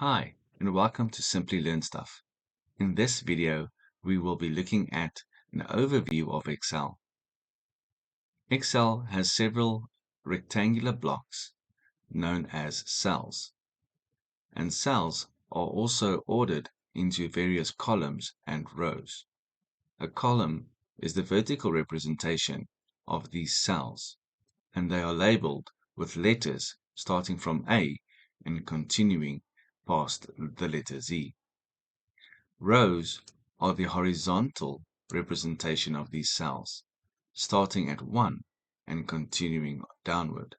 Hi, and welcome to Simply Learn Stuff. In this video, we will be looking at an overview of Excel. Excel has several rectangular blocks known as cells, and cells are also ordered into various columns and rows. A column is the vertical representation of these cells, and they are labeled with letters starting from A and continuing past the letter Z. Rows are the horizontal representation of these cells, starting at 1 and continuing downward.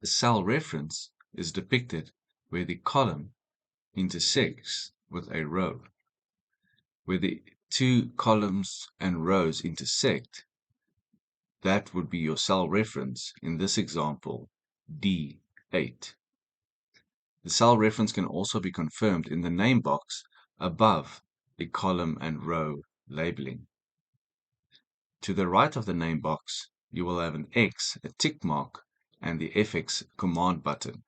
The cell reference is depicted where the column intersects with a row. Where the two columns and rows intersect, that would be your cell reference, in this example, D8. The cell reference can also be confirmed in the name box above the column and row labeling. To the right of the name box, you will have an X, a tick mark, and the FX command button.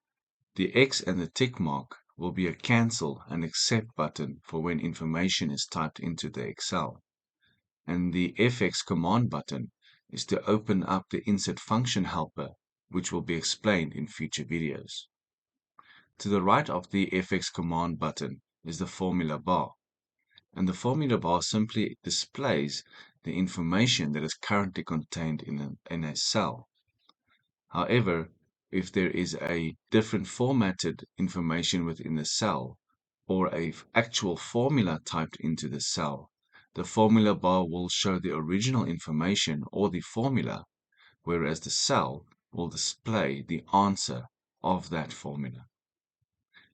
The X and the tick mark will be a cancel and accept button for when information is typed into the Excel. And the FX command button is to open up the insert function helper, which will be explained in future videos. To the right of the FX command button is the formula bar, and the formula bar simply displays the information that is currently contained in a cell. However, if there is a different formatted information within the cell, or an actual formula typed into the cell, the formula bar will show the original information or the formula, whereas the cell will display the answer of that formula.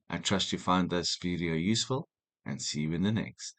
I trust you found this video useful, and see you in the next.